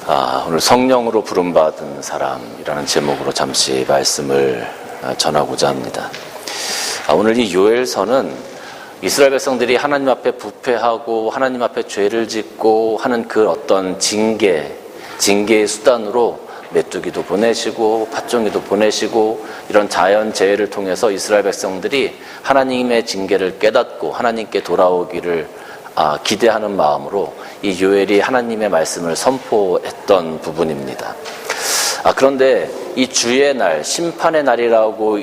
오늘 성령으로 부름받은 사람이라는 제목으로 잠시 말씀을 전하고자 합니다. 오늘 이 요엘서는 이스라엘 백성들이 하나님 앞에 부패하고 하나님 앞에 죄를 짓고 하는 그 어떤 징계의 수단으로 메뚜기도 보내시고 팥종이도 보내시고 이런 자연재해를 통해서 이스라엘 백성들이 하나님의 징계를 깨닫고 하나님께 돌아오기를 기대하는 마음으로 이 요엘이 하나님의 말씀을 선포했던 부분입니다. 그런데 이 주의 날, 심판의 날이라고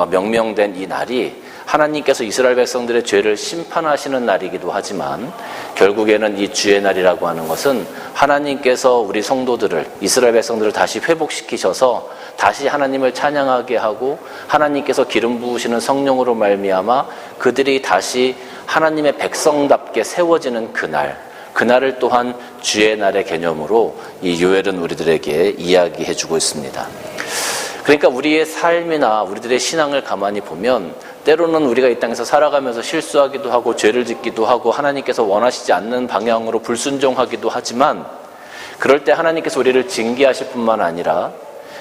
명명된 이 날이 하나님께서 이스라엘 백성들의 죄를 심판하시는 날이기도 하지만 결국에는 이 주의 날이라고 하는 것은 하나님께서 우리 성도들을, 이스라엘 백성들을 다시 회복시키셔서 다시 하나님을 찬양하게 하고 하나님께서 기름 부으시는 성령으로 말미암아 그들이 다시 하나님의 백성답게 세워지는 그날을 또한 주의 날의 개념으로 이 요엘은 우리들에게 이야기해주고 있습니다. 그러니까 우리의 삶이나 우리들의 신앙을 가만히 보면 때로는 우리가 이 땅에서 살아가면서 실수하기도 하고 죄를 짓기도 하고 하나님께서 원하시지 않는 방향으로 불순종하기도 하지만 그럴 때 하나님께서 우리를 징계하실 뿐만 아니라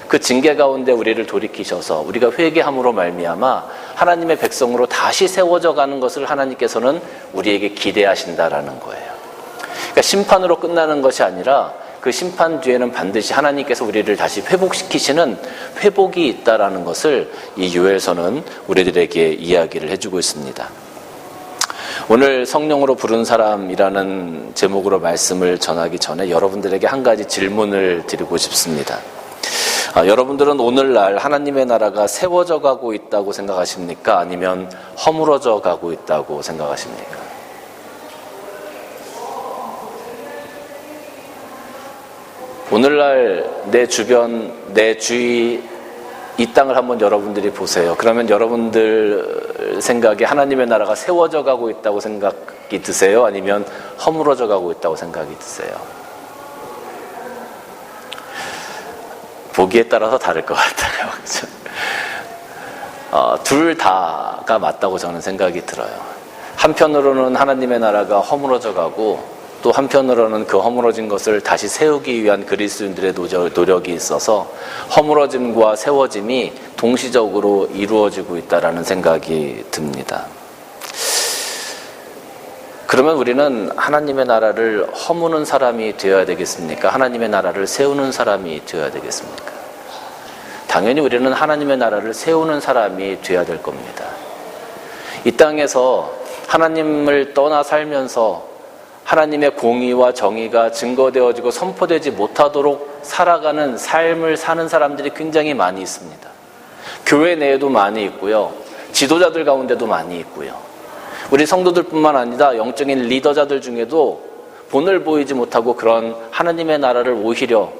그 징계 가운데 우리를 돌이키셔서 우리가 회개함으로 말미암아 하나님의 백성으로 다시 세워져 가는 것을 하나님께서는 우리에게 기대하신다라는 거예요. 그러니까 심판으로 끝나는 것이 아니라 그 심판 뒤에는 반드시 하나님께서 우리를 다시 회복시키시는 회복이 있다라는 것을 이 요엘서는 우리들에게 이야기를 해주고 있습니다. 오늘 성령으로 부른 사람이라는 제목으로 말씀을 전하기 전에 여러분들에게 한 가지 질문을 드리고 싶습니다. 여러분들은 오늘날 하나님의 나라가 세워져 가고 있다고 생각하십니까? 아니면 허물어져 가고 있다고 생각하십니까? 오늘날 내 주변, 내 주위 이 땅을 한번 여러분들이 보세요. 그러면 여러분들 생각에 하나님의 나라가 세워져 가고 있다고 생각이 드세요? 아니면 허물어져 가고 있다고 생각이 드세요? 보기에 따라서 다를 것 같아요. 둘 다가 맞다고 저는 생각이 들어요. 한편으로는 하나님의 나라가 허물어져 가고 또 한편으로는 그 허물어진 것을 다시 세우기 위한 그리스도인들의 노력이 있어서 허물어짐과 세워짐이 동시적으로 이루어지고 있다는 생각이 듭니다. 그러면 우리는 하나님의 나라를 허무는 사람이 되어야 되겠습니까? 하나님의 나라를 세우는 사람이 되어야 되겠습니까? 당연히 우리는 하나님의 나라를 세우는 사람이 되어야 될 겁니다. 이 땅에서 하나님을 떠나 살면서 하나님의 공의와 정의가 증거되어지고 선포되지 못하도록 살아가는 삶을 사는 사람들이 굉장히 많이 있습니다. 교회 내에도 많이 있고요. 지도자들 가운데도 많이 있고요. 우리 성도들뿐만 아니라 영적인 리더자들 중에도 본을 보이지 못하고 그런 하나님의 나라를 오히려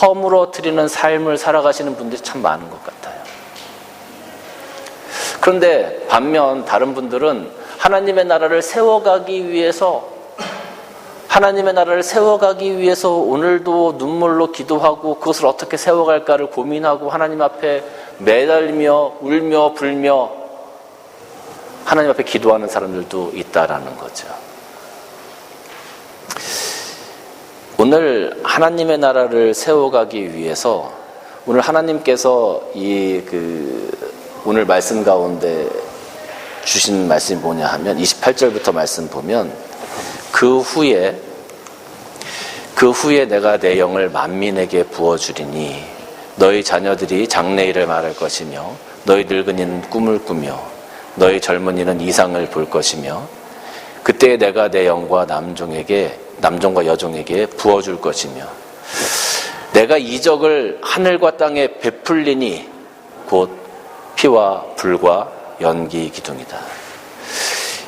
허물어뜨리는 삶을 살아가시는 분들이 참 많은 것 같아요. 그런데 반면 다른 분들은 하나님의 나라를 세워가기 위해서 오늘도 눈물로 기도하고 그것을 어떻게 세워갈까를 고민하고 하나님 앞에 매달리며 울며 불며 하나님 앞에 기도하는 사람들도 있다라는 거죠. 오늘 하나님의 나라를 세워가기 위해서 오늘 하나님께서 오늘 말씀 가운데 주신 말씀이 뭐냐 하면 28절부터 말씀 보면 그 후에 내가 내 영을 만민에게 부어주리니 너희 자녀들이 장래일을 말할 것이며 너희 늙은이는 꿈을 꾸며 너희 젊은이는 이상을 볼 것이며 그때 내가 내 영과 남종과 여종에게 부어줄 것이며 내가 이적을 하늘과 땅에 베풀리니 곧 피와 불과 연기 기둥이다.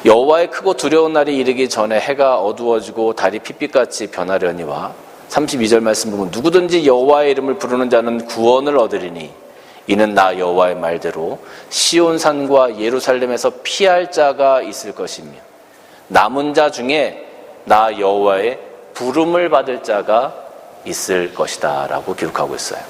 여호와의 크고 두려운 날이 이르기 전에 해가 어두워지고 달이 핏빛같이 변하려니와 32절 말씀 보면 누구든지 여호와의 이름을 부르는 자는 구원을 얻으리니 이는 나 여호와의 말대로 시온산과 예루살렘에서 피할 자가 있을 것이며 남은 자 중에 나 여호와의 부름을 받을 자가 있을 것이다 라고 기록하고 있어요.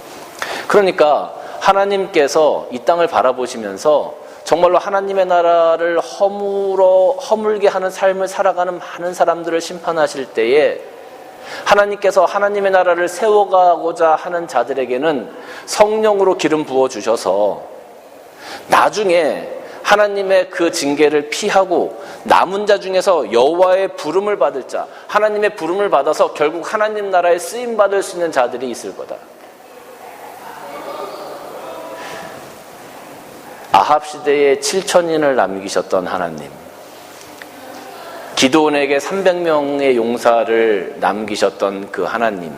그러니까 하나님께서 이 땅을 바라보시면서 정말로 하나님의 나라를 허물게 하는 삶을 살아가는 많은 사람들을 심판하실 때에 하나님께서 하나님의 나라를 세워가고자 하는 자들에게는 성령으로 기름 부어주셔서 나중에 하나님의 그 징계를 피하고 남은 자 중에서 여호와의 부름을 받을 자, 하나님의 부름을 받아서 결국 하나님 나라에 쓰임받을 수 있는 자들이 있을 거다. 아합 시대에 7,000인을 남기셨던 하나님, 기드온에게 300명의 용사를 남기셨던 그 하나님,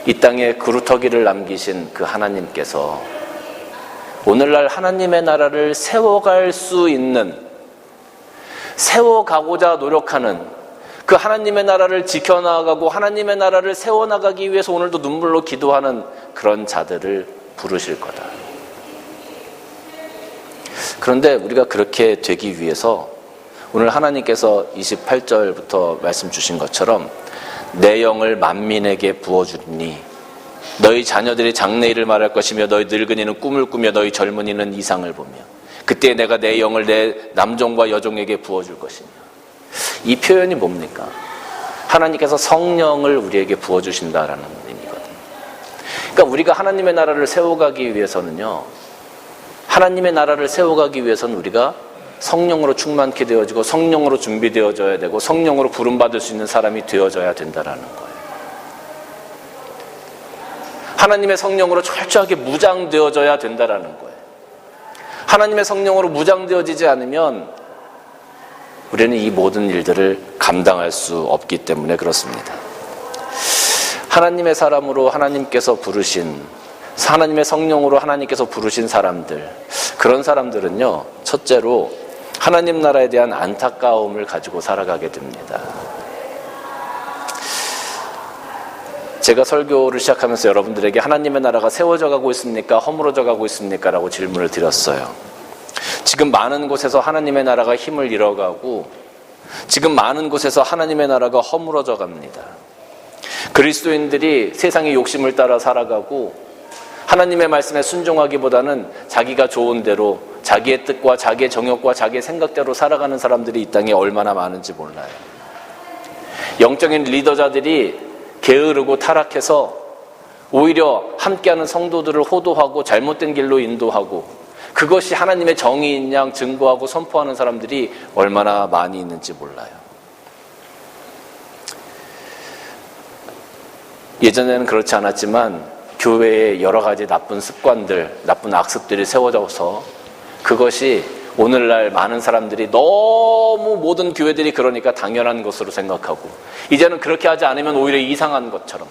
이 땅에 그루터기를 남기신 그 하나님께서 오늘날 하나님의 나라를 세워갈 수 있는, 세워가고자 노력하는 그 하나님의 나라를 지켜나가고 하나님의 나라를 세워나가기 위해서 오늘도 눈물로 기도하는 그런 자들을 부르실 거다. 그런데 우리가 그렇게 되기 위해서 오늘 하나님께서 28절부터 말씀 주신 것처럼 내 영을 만민에게 부어주니 너희 자녀들이 장래일을 말할 것이며 너희 늙은이는 꿈을 꾸며 너희 젊은이는 이상을 보며 그때 내가 내 영을 내 남종과 여종에게 부어줄 것이며. 이 표현이 뭡니까? 하나님께서 성령을 우리에게 부어주신다라는 의미거든요. 그러니까 우리가 하나님의 나라를 세워가기 위해서는요, 하나님의 나라를 세워가기 위해서는 우리가 성령으로 충만케 되어지고 성령으로 준비되어져야 되고 성령으로 부름받을 수 있는 사람이 되어져야 된다라는 거예요. 하나님의 성령으로 철저하게 무장되어져야 된다라는 거예요. 하나님의 성령으로 무장되어지지 않으면 우리는 이 모든 일들을 감당할 수 없기 때문에 그렇습니다. 하나님의 사람으로 하나님께서 부르신, 하나님의 성령으로 하나님께서 부르신 사람들, 그런 사람들은요, 첫째로 하나님 나라에 대한 안타까움을 가지고 살아가게 됩니다. 제가 설교를 시작하면서 여러분들에게 하나님의 나라가 세워져 가고 있습니까? 허물어져 가고 있습니까? 라고 질문을 드렸어요. 지금 많은 곳에서 하나님의 나라가 힘을 잃어가고 지금 많은 곳에서 하나님의 나라가 허물어져 갑니다. 그리스도인들이 세상의 욕심을 따라 살아가고 하나님의 말씀에 순종하기보다는 자기가 좋은 대로 자기의 뜻과 자기의 정욕과 자기의 생각대로 살아가는 사람들이 이 땅에 얼마나 많은지 몰라요. 영적인 리더자들이 게으르고 타락해서 오히려 함께하는 성도들을 호도하고 잘못된 길로 인도하고 그것이 하나님의 정의인 양 증거하고 선포하는 사람들이 얼마나 많이 있는지 몰라요. 예전에는 그렇지 않았지만 교회에 여러 가지 나쁜 습관들, 나쁜 악습들이 세워져서 그것이 오늘날 많은 사람들이 너무 모든 교회들이 그러니까 당연한 것으로 생각하고 이제는 그렇게 하지 않으면 오히려 이상한 것처럼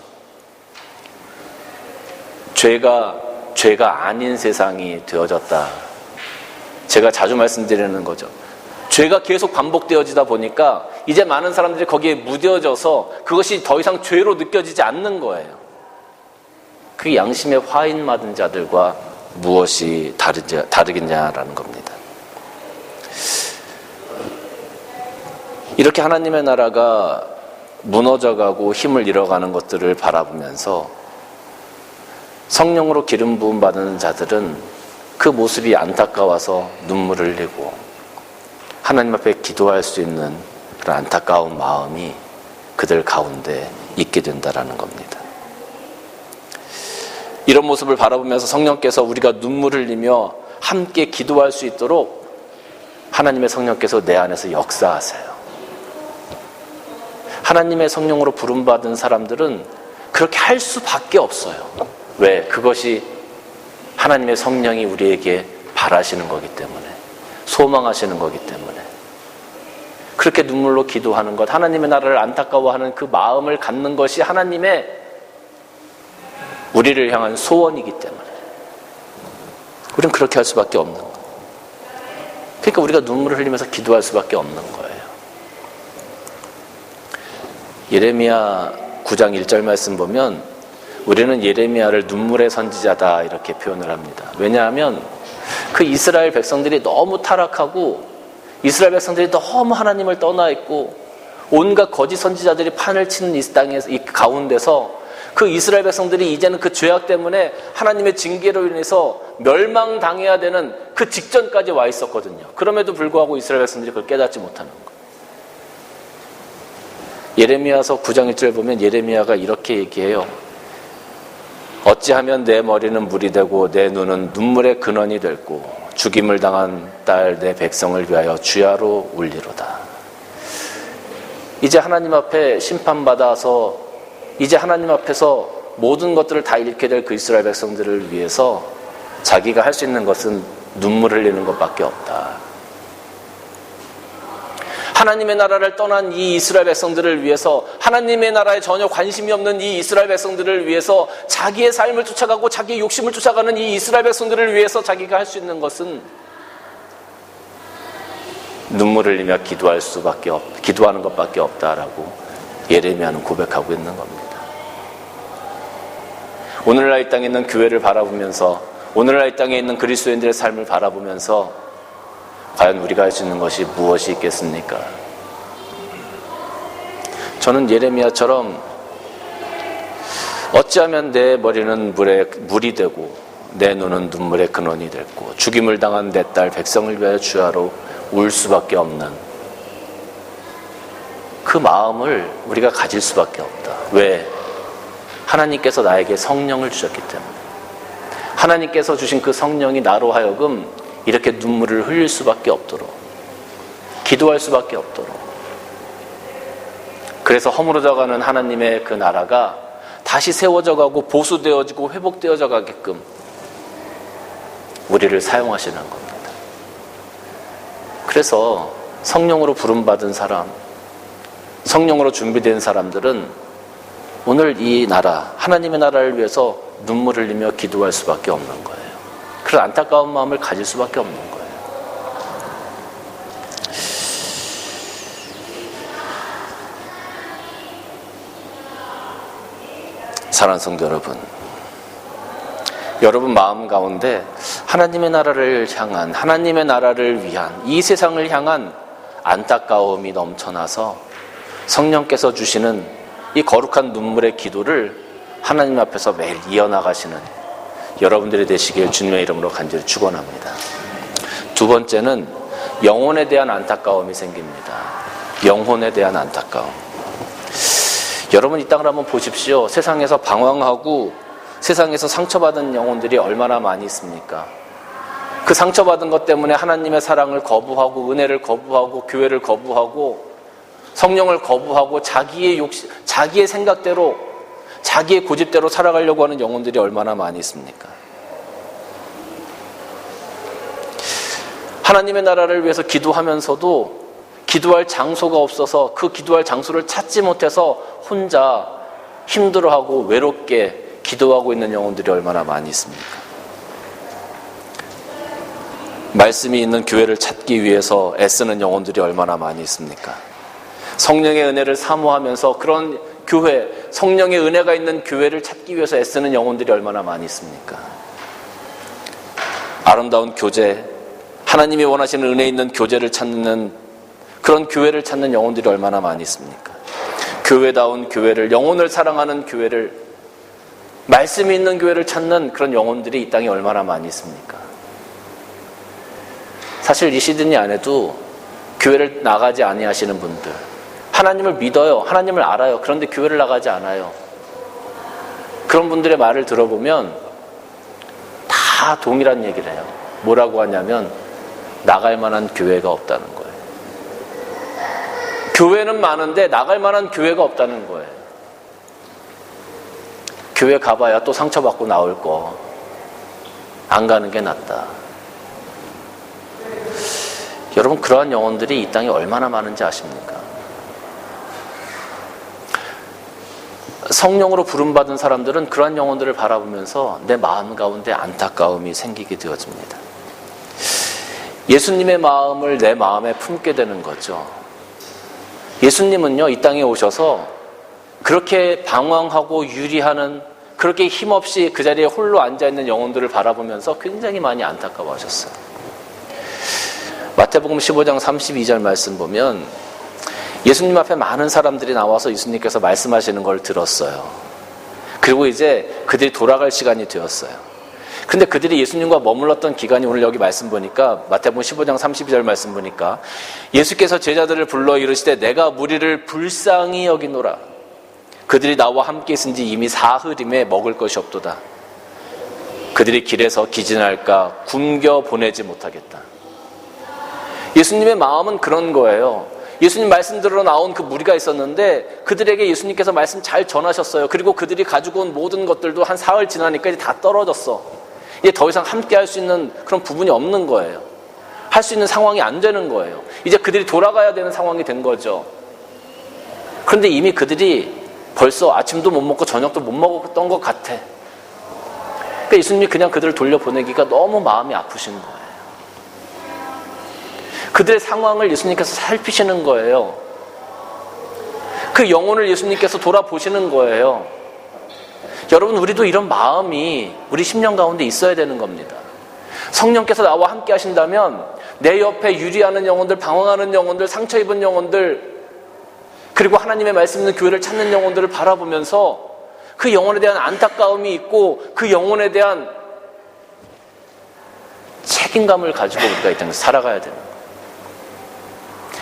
죄가 아닌 세상이 되어졌다. 제가 자주 말씀드리는 거죠. 죄가 계속 반복되어지다 보니까 이제 많은 사람들이 거기에 무뎌져서 그것이 더 이상 죄로 느껴지지 않는 거예요. 그 양심의 화인 맞은 자들과 무엇이 다르겠냐라는 겁니다. 이렇게 하나님의 나라가 무너져가고 힘을 잃어가는 것들을 바라보면서 성령으로 기름 부음 받은 자들은 그 모습이 안타까워서 눈물을 흘리고 하나님 앞에 기도할 수 있는 그런 안타까운 마음이 그들 가운데 있게 된다라는 겁니다. 이런 모습을 바라보면서 성령께서 우리가 눈물을 흘리며 함께 기도할 수 있도록 하나님의 성령께서 내 안에서 역사하세요. 하나님의 성령으로 부름받은 사람들은 그렇게 할 수밖에 없어요. 왜? 그것이 하나님의 성령이 우리에게 바라시는 거기 때문에, 소망하시는 거기 때문에. 그렇게 눈물로 기도하는 것, 하나님의 나라를 안타까워하는 그 마음을 갖는 것이 하나님의 우리를 향한 소원이기 때문에 우리는 그렇게 할 수밖에 없는 거예요. 그러니까 우리가 눈물을 흘리면서 기도할 수밖에 없는 거예요. 예레미야 9장 1절 말씀 보면 우리는 예레미야를 눈물의 선지자다 이렇게 표현을 합니다. 왜냐하면 그 이스라엘 백성들이 너무 타락하고 이스라엘 백성들이 너무 하나님을 떠나 있고 온갖 거짓 선지자들이 판을 치는 이 땅에서, 이 가운데서 그 이스라엘 백성들이 이제는 그 죄악 때문에 하나님의 징계로 인해서 멸망당해야 되는 그 직전까지 와 있었거든요. 그럼에도 불구하고 이스라엘 백성들이 그걸 깨닫지 못하는 거예요. 예레미야서 9장 1절 보면 예레미야가 이렇게 얘기해요. 어찌하면 내 머리는 물이 되고 내 눈은 눈물의 근원이 됐고 죽임을 당한 딸 내 백성을 위하여 주야로 울리로다. 이제 하나님 앞에 심판받아서 이제 하나님 앞에서 모든 것들을 다 잃게 될 그 이스라엘 백성들을 위해서 자기가 할 수 있는 것은 눈물 흘리는 것밖에 없다. 하나님의 나라를 떠난 이 이스라엘 백성들을 위해서, 하나님의 나라에 전혀 관심이 없는 이 이스라엘 백성들을 위해서, 자기의 삶을 쫓아가고 자기의 욕심을 쫓아가는 이 이스라엘 백성들을 위해서 자기가 할 수 있는 것은 눈물을 흘리며 기도하는 것밖에 없다라고 예레미야는 고백하고 있는 겁니다. 오늘날 이 땅에 있는 교회를 바라보면서, 오늘날 이 땅에 있는 그리스도인들의 삶을 바라보면서 과연 우리가 할 수 있는 것이 무엇이 있겠습니까? 저는 예레미야처럼 어찌하면 내 머리는 물이 되고 내 눈은 눈물의 근원이 됐고 죽임을 당한 내 딸 백성을 위하여 주야로 울 수밖에 없는 그 마음을 우리가 가질 수밖에 없다. 왜? 하나님께서 나에게 성령을 주셨기 때문에. 하나님께서 주신 그 성령이 나로 하여금 이렇게 눈물을 흘릴 수밖에 없도록, 기도할 수밖에 없도록, 그래서 허물어져가는 하나님의 그 나라가 다시 세워져가고 보수되어지고 회복되어져 가게끔 우리를 사용하시는 겁니다. 그래서 성령으로 부름받은 사람, 성령으로 준비된 사람들은 오늘 이 나라, 하나님의 나라를 위해서 눈물을 흘리며 기도할 수밖에 없는 거예요. 그런 안타까운 마음을 가질 수밖에 없는 거예요. 사랑하는 성도 여러분 마음 가운데 하나님의 나라를 향한, 하나님의 나라를 위한, 이 세상을 향한 안타까움이 넘쳐나서 성령께서 주시는 이 거룩한 눈물의 기도를 하나님 앞에서 매일 이어나가시는 여러분들이 되시길 주님의 이름으로 간절히 축원합니다. 두 번째는 영혼에 대한 안타까움이 생깁니다. 영혼에 대한 안타까움. 여러분 이 땅을 한번 보십시오. 세상에서 방황하고 세상에서 상처받은 영혼들이 얼마나 많이 있습니까? 그 상처받은 것 때문에 하나님의 사랑을 거부하고 은혜를 거부하고 교회를 거부하고 성령을 거부하고 자기의 욕심, 자기의 생각대로, 자기의 고집대로 살아가려고 하는 영혼들이 얼마나 많이 있습니까? 하나님의 나라를 위해서 기도하면서도 기도할 장소가 없어서 그 기도할 장소를 찾지 못해서 혼자 힘들어하고 외롭게 기도하고 있는 영혼들이 얼마나 많이 있습니까? 말씀이 있는 교회를 찾기 위해서 애쓰는 영혼들이 얼마나 많이 있습니까? 성령의 은혜를 사모하면서 그런 교회, 성령의 은혜가 있는 교회를 찾기 위해서 애쓰는 영혼들이 얼마나 많이 있습니까? 아름다운 교제, 하나님이 원하시는 은혜 있는 교제를 찾는 그런 교회를 찾는 영혼들이 얼마나 많이 있습니까? 교회다운 교회를, 영혼을 사랑하는 교회를, 말씀이 있는 교회를 찾는 그런 영혼들이 이 땅에 얼마나 많이 있습니까? 사실 이 시드니 안에도 교회를 나가지 아니하시는 분들, 하나님을 믿어요, 하나님을 알아요. 그런데 교회를 나가지 않아요. 그런 분들의 말을 들어보면 다 동일한 얘기를 해요. 뭐라고 하냐면 나갈 만한 교회가 없다는 거예요. 교회는 많은데 나갈 만한 교회가 없다는 거예요. 교회 가봐야 또 상처받고 나올 거. 안 가는 게 낫다. 여러분 그러한 영혼들이 이 땅에 얼마나 많은지 아십니까? 성령으로 부름받은 사람들은 그러한 영혼들을 바라보면서 내 마음 가운데 안타까움이 생기게 되어집니다. 예수님의 마음을 내 마음에 품게 되는 거죠. 예수님은요, 이 땅에 오셔서 그렇게 방황하고 유리하는, 그렇게 힘없이 그 자리에 홀로 앉아있는 영혼들을 바라보면서 굉장히 많이 안타까워하셨어요. 마태복음 15장 32절 말씀 보면 예수님 앞에 많은 사람들이 나와서 예수님께서 말씀하시는 걸 들었어요. 그리고 이제 그들이 돌아갈 시간이 되었어요. 근데 그들이 예수님과 머물렀던 기간이 오늘 여기 말씀 보니까 마태복음 15장 32절 말씀 보니까 예수께서 제자들을 불러 이르시되 내가 무리를 불쌍히 여기노라. 그들이 나와 함께 있은 지 이미 사흘임에 먹을 것이 없도다. 그들이 길에서 기진할까 굶겨 보내지 못하겠다. 예수님의 마음은 그런 거예요. 예수님 말씀 들으러 나온 그 무리가 있었는데 그들에게 예수님께서 말씀 잘 전하셨어요. 그리고 그들이 가지고 온 모든 것들도 한 사흘 지나니까 이제 다 떨어졌어. 이제 더 이상 함께 할 수 있는 그런 부분이 없는 거예요. 할 수 있는 상황이 안 되는 거예요. 이제 그들이 돌아가야 되는 상황이 된 거죠. 그런데 이미 그들이 벌써 아침도 못 먹고 저녁도 못 먹었던 것 같아. 그러니까 예수님이 그냥 그들을 돌려보내기가 너무 마음이 아프신 거예요. 그들의 상황을 예수님께서 살피시는 거예요. 그 영혼을 예수님께서 돌아보시는 거예요. 여러분, 우리도 이런 마음이 우리 심령 가운데 있어야 되는 겁니다. 성령께서 나와 함께 하신다면 내 옆에 유리하는 영혼들, 방황하는 영혼들, 상처 입은 영혼들, 그리고 하나님의 말씀 있는 교회를 찾는 영혼들을 바라보면서 그 영혼에 대한 안타까움이 있고 그 영혼에 대한 책임감을 가지고 우리가 이 땅에서 살아가야 되는 거예요.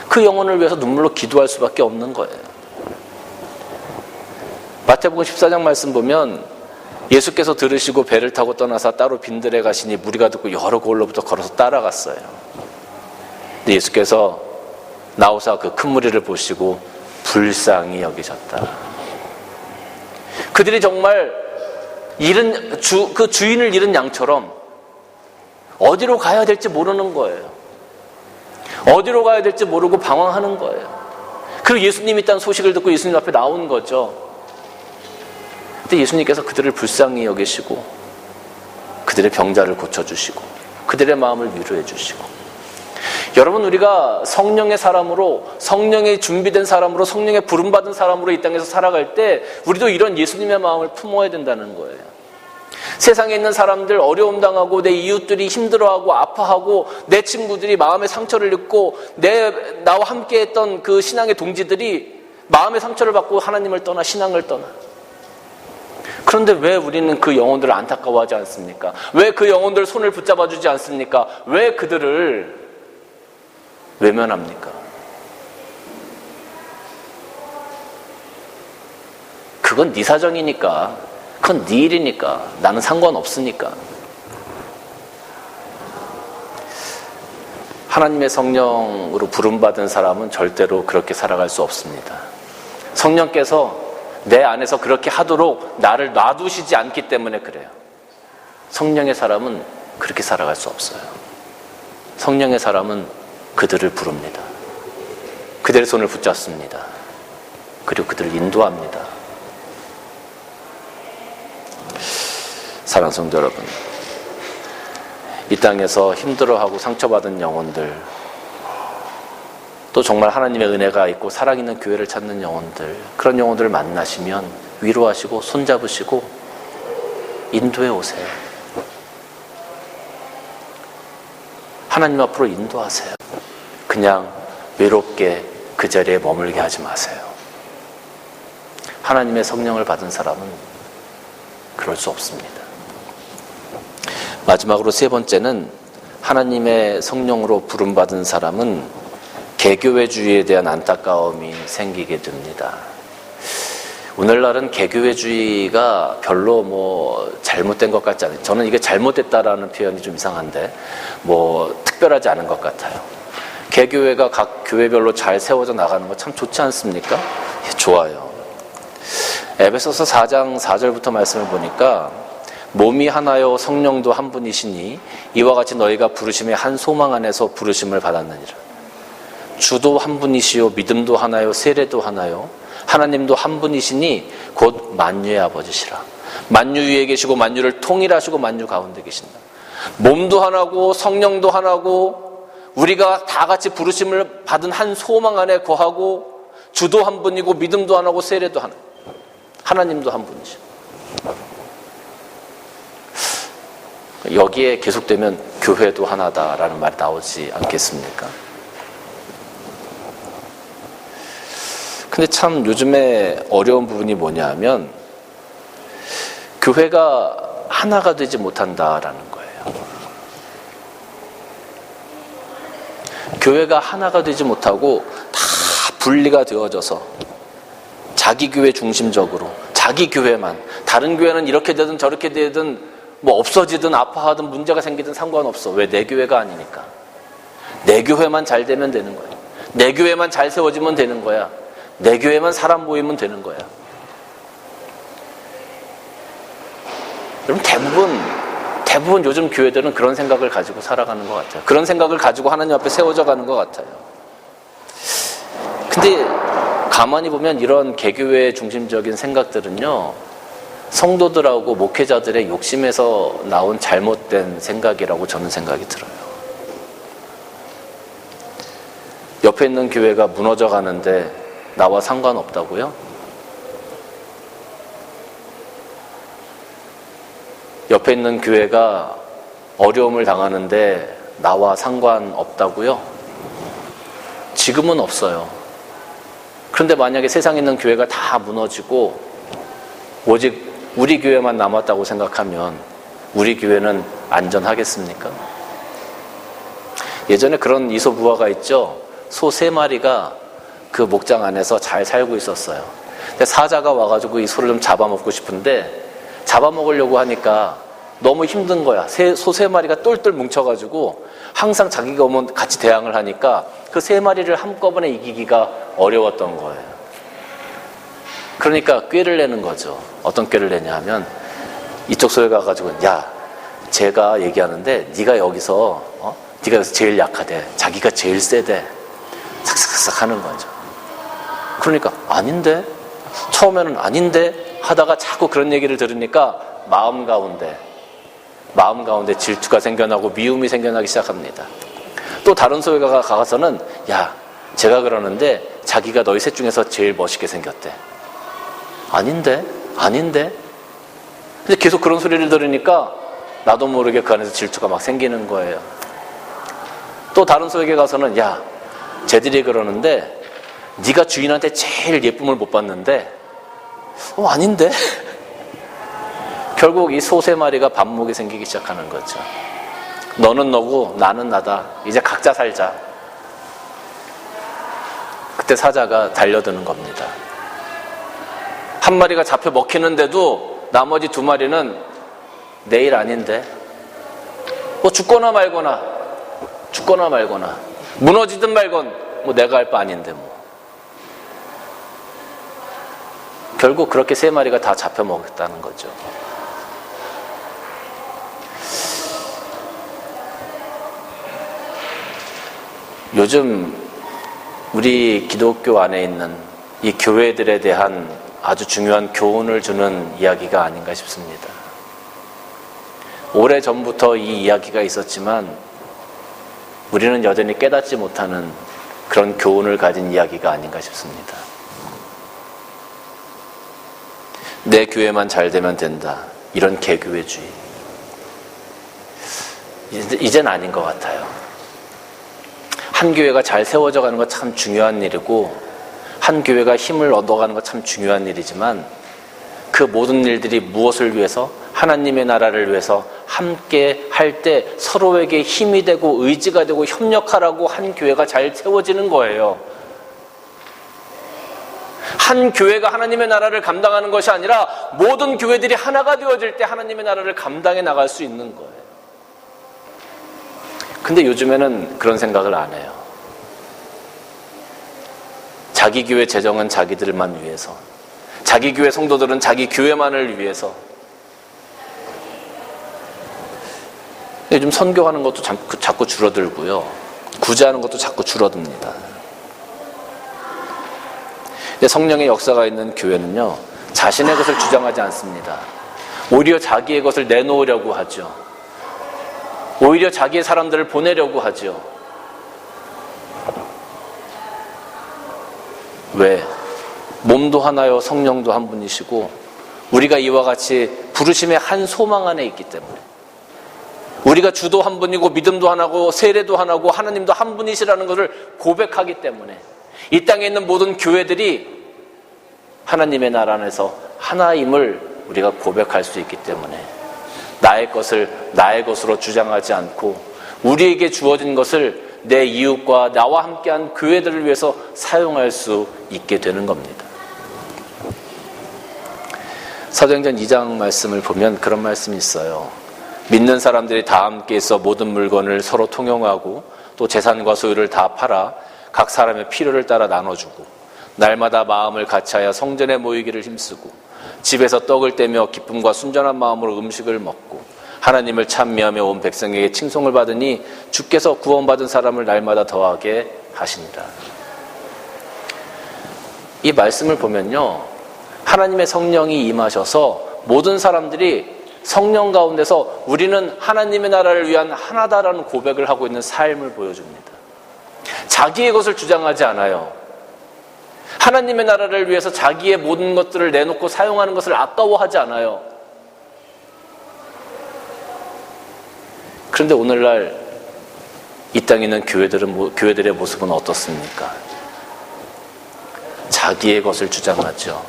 그 영혼을 위해서 눈물로 기도할 수밖에 없는 거예요. 마태복음 14장 말씀 보면 예수께서 들으시고 배를 타고 떠나사 따로 빈들에 가시니 무리가 듣고 여러 고을로부터 걸어서 따라갔어요. 근데 예수께서 나오사 그 큰 무리를 보시고 불쌍히 여기셨다. 그들이 정말 그 주인을 잃은 양처럼 어디로 가야 될지 모르는 거예요. 어디로 가야 될지 모르고 방황하는 거예요. 그리고 예수님이 있다는 소식을 듣고 예수님 앞에 나온 거죠. 근데 예수님께서 그들을 불쌍히 여기시고 그들의 병자를 고쳐주시고 그들의 마음을 위로해 주시고, 여러분, 우리가 성령의 사람으로, 성령의 준비된 사람으로, 성령의 부름받은 사람으로 이 땅에서 살아갈 때 우리도 이런 예수님의 마음을 품어야 된다는 거예요. 세상에 있는 사람들 어려움 당하고 내 이웃들이 힘들어하고 아파하고 내 친구들이 마음의 상처를 입고 나와 함께 했던 그 신앙의 동지들이 마음의 상처를 받고 하나님을 떠나 신앙을 떠나. 그런데 왜 우리는 그 영혼들을 안타까워하지 않습니까? 왜 그 영혼들 손을 붙잡아 주지 않습니까? 왜 그들을 외면합니까? 그건 네 사정이니까, 그건 네 일이니까, 나는 상관없으니까. 하나님의 성령으로 부름받은 사람은 절대로 그렇게 살아갈 수 없습니다. 성령께서 내 안에서 그렇게 하도록 나를 놔두시지 않기 때문에 그래요. 성령의 사람은 그렇게 살아갈 수 없어요. 성령의 사람은 그들을 부릅니다. 그들의 손을 붙잡습니다. 그리고 그들을 인도합니다. 사랑하는 성도 여러분, 이 땅에서 힘들어하고 상처받은 영혼들, 또 정말 하나님의 은혜가 있고 살아있는 교회를 찾는 영혼들, 그런 영혼들을 만나시면 위로하시고 손잡으시고 인도해 오세요. 하나님 앞으로 인도하세요. 그냥 외롭게 그 자리에 머물게 하지 마세요. 하나님의 성령을 받은 사람은 그럴 수 없습니다. 마지막으로 세 번째는, 하나님의 성령으로 부름받은 사람은 개교회주의에 대한 안타까움이 생기게 됩니다. 오늘날은 개교회주의가 별로 잘못된 것 같지 않아요. 저는 이게 잘못됐다라는 표현이 좀 이상한데 특별하지 않은 것 같아요. 개교회가 각 교회별로 잘 세워져 나가는 거 참 좋지 않습니까? 좋아요. 에베소서 4장 4절부터 말씀을 보니까 몸이 하나요 성령도 한 분이시니 이와 같이 너희가 부르심의 한 소망 안에서 부르심을 받았느니라. 주도 한 분이시요 믿음도 하나요 세례도 하나요 하나님도 한 분이시니 곧 만유의 아버지시라. 만유 위에 계시고 만유를 통일하시고 만유 가운데 계신다. 몸도 하나고 성령도 하나고 우리가 다 같이 부르심을 받은 한 소망 안에 거하고 주도 한 분이고 믿음도 하나고 세례도 하나, 하나님도 한 분이시다. 여기에 계속되면 교회도 하나다라는 말이 나오지 않겠습니까? 근데 참 요즘에 어려운 부분이 뭐냐 하면 교회가 하나가 되지 못한다라는 거예요. 교회가 하나가 되지 못하고 다 분리가 되어져서 자기 교회 중심적으로 자기 교회만, 다른 교회는 이렇게 되든 저렇게 되든 뭐 없어지든 아파하든 문제가 생기든 상관없어. 왜? 내 교회가 아니니까. 내 교회만 잘 되면 되는 거야. 내 교회만 잘 세워지면 되는 거야. 내 교회만 사람 모이면 되는 거야. 그럼 대부분 요즘 교회들은 그런 생각을 가지고 살아가는 것 같아요. 그런 생각을 가지고 하나님 앞에 세워져 가는 것 같아요. 근데 가만히 보면 이런 개교회 중심적인 생각들은요, 성도들하고 목회자들의 욕심에서 나온 잘못된 생각이라고 저는 생각이 들어요. 옆에 있는 교회가 무너져 가는데 나와 상관없다고요? 옆에 있는 교회가 어려움을 당하는데 나와 상관없다고요? 지금은 없어요. 그런데 만약에 세상에 있는 교회가 다 무너지고 오직 우리 교회만 남았다고 생각하면 우리 교회는 안전하겠습니까? 예전에 그런 이솝우화가 있죠. 소 3마리가 그 목장 안에서 잘 살고 있었어요. 근데 사자가 와가지고 이 소를 좀 잡아먹고 싶은데 잡아먹으려고 하니까 너무 힘든 거야. 소 3마리가 똘똘 뭉쳐가지고 항상 자기가 오면 같이 대항을 하니까 그 3마리를 한꺼번에 이기기가 어려웠던 거예요. 그러니까 꾀를 내는 거죠. 어떤 꾀를 내냐 하면 이쪽 소에 가가지고, 야, 제가 얘기하는데 네가 여기서 제일 약하대, 자기가 제일 세대, 삭삭삭 하는 거죠. 그러니까 아닌데, 처음에는 아닌데 하다가 자꾸 그런 얘기를 들으니까 마음 가운데 질투가 생겨나고 미움이 생겨나기 시작합니다. 또 다른 소에가 가서는, 야, 제가 그러는데 자기가 너희 셋 중에서 제일 멋있게 생겼대. 아닌데? 근데 계속 그런 소리를 들으니까 나도 모르게 그 안에서 질투가 막 생기는 거예요. 또 다른 소에게 가서는, 야, 쟤들이 그러는데 네가 주인한테 제일 예쁨을 못 받는데, 아닌데? 결국 이 소 3마리가 반목이 생기기 시작하는 거죠. 너는 너고 나는 나다. 이제 각자 살자. 그때 사자가 달려드는 겁니다. 한 마리가 잡혀 먹히는데도 나머지 2마리는 내일 아닌데, 죽거나 말거나 무너지든 말건 내가 할 바 아닌데 결국 그렇게 3마리가 다 잡혀 먹었다는 거죠. 요즘 우리 기독교 안에 있는 이 교회들에 대한 아주 중요한 교훈을 주는 이야기가 아닌가 싶습니다. 오래전부터 이 이야기가 있었지만 우리는 여전히 깨닫지 못하는 그런 교훈을 가진 이야기가 아닌가 싶습니다. 내 교회만 잘 되면 된다, 이런 개교회주의, 이젠 아닌 것 같아요. 한 교회가 잘 세워져 가는 건 참 중요한 일이고, 한 교회가 힘을 얻어가는 건 참 중요한 일이지만, 그 모든 일들이 무엇을 위해서? 하나님의 나라를 위해서 함께 할 때 서로에게 힘이 되고 의지가 되고 협력하라고 한 교회가 잘 세워지는 거예요. 한 교회가 하나님의 나라를 감당하는 것이 아니라 모든 교회들이 하나가 되어질 때 하나님의 나라를 감당해 나갈 수 있는 거예요. 근데 요즘에는 그런 생각을 안 해요. 자기 교회 재정은 자기들만 위해서, 자기 교회 성도들은 자기 교회만을 위해서. 요즘 선교하는 것도 자꾸 줄어들고요, 구제하는 것도 자꾸 줄어듭니다. 근데 성령의 역사가 있는 교회는요, 자신의 것을 주장하지 않습니다. 오히려 자기의 것을 내놓으려고 하죠. 오히려 자기의 사람들을 보내려고 하죠. 왜? 몸도 하나요, 성령도 한 분이시고 우리가 이와 같이 부르심의 한 소망 안에 있기 때문에, 우리가 주도 한 분이고 믿음도 하나고 세례도 하나고 하나님도 한 분이시라는 것을 고백하기 때문에, 이 땅에 있는 모든 교회들이 하나님의 나라 안에서 하나임을 우리가 고백할 수 있기 때문에 나의 것을 나의 것으로 주장하지 않고 우리에게 주어진 것을 내 이웃과 나와 함께한 교회들을 위해서 사용할 수 있게 되는 겁니다. 사도행전 2장 말씀을 보면 그런 말씀이 있어요. 믿는 사람들이 다 함께해서 모든 물건을 서로 통용하고 또 재산과 소유를 다 팔아 각 사람의 필요를 따라 나눠주고 날마다 마음을 같이하여 성전에 모이기를 힘쓰고 집에서 떡을 떼며 기쁨과 순전한 마음으로 음식을 먹고 하나님을 찬미하며 온 백성에게 칭송을 받으니 주께서 구원받은 사람을 날마다 더하게 하시니라. 이 말씀을 보면요, 하나님의 성령이 임하셔서 모든 사람들이 성령 가운데서 우리는 하나님의 나라를 위한 하나다라는 고백을 하고 있는 삶을 보여줍니다. 자기의 것을 주장하지 않아요. 하나님의 나라를 위해서 자기의 모든 것들을 내놓고 사용하는 것을 아까워하지 않아요. 그런데 오늘날 이 땅에 있는 교회들의 모습은 어떻습니까? 자기의 것을 주장하죠.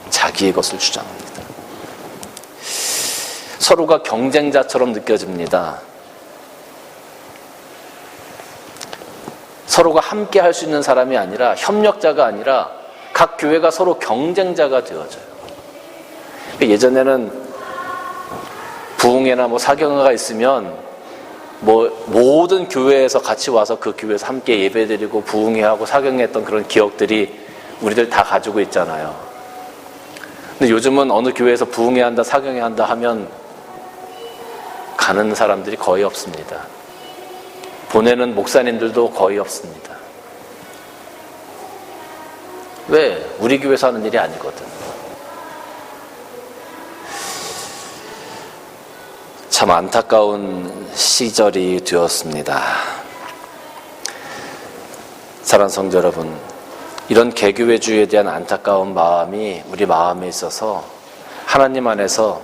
자기의 것을 주장합니다. 서로가 경쟁자처럼 느껴집니다. 서로가 함께 할 수 있는 사람이 아니라, 협력자가 아니라 각 교회가 서로 경쟁자가 되어져요. 예전에는 부흥회나 사경회가 있으면 모든 교회에서 같이 와서 그 교회에서 함께 예배드리고 부흥회하고 사경회했던 그런 기억들이 우리들 다 가지고 있잖아요. 근데 요즘은 어느 교회에서 부흥회한다, 사경회한다 하면 가는 사람들이 거의 없습니다. 보내는 목사님들도 거의 없습니다. 왜? 우리 교회에서 하는 일이 아니거든. 참 안타까운 시절이 되었습니다. 사랑하는 성도 여러분, 이런 개교회주의에 대한 안타까운 마음이 우리 마음에 있어서 하나님 안에서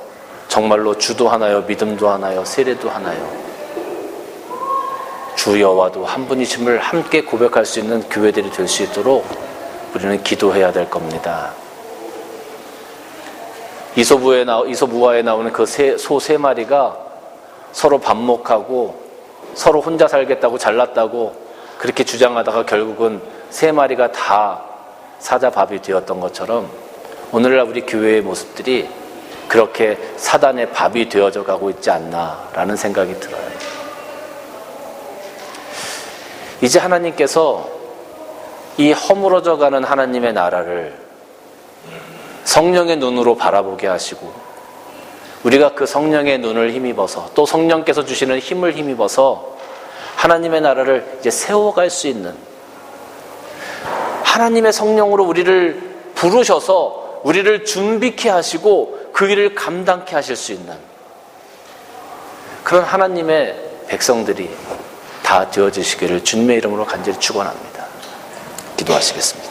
정말로 주도 하나요, 믿음도 하나요, 세례도 하나요, 주 여호와도 한 분이심을 함께 고백할 수 있는 교회들이 될 수 있도록 우리는 기도해야 될 겁니다. 이소부화에 나오는 그 소 세 마리가 서로 반목하고 서로 혼자 살겠다고 잘났다고 그렇게 주장하다가 결국은 세 마리가 다 사자밥이 되었던 것처럼 오늘날 우리 교회의 모습들이 그렇게 사단의 밥이 되어져 가고 있지 않나라는 생각이 들어요. 이제 하나님께서 이 허물어져 가는 하나님의 나라를 성령의 눈으로 바라보게 하시고 우리가 그 성령의 눈을 힘입어서 또 성령께서 주시는 힘을 힘입어서 하나님의 나라를 이제 세워갈 수 있는, 하나님의 성령으로 우리를 부르셔서 우리를 준비케 하시고 그 일을 감당케 하실 수 있는 그런 하나님의 백성들이 다 되어지시기를 주님의 이름으로 간절히 축원합니다. 기도하시겠습니다.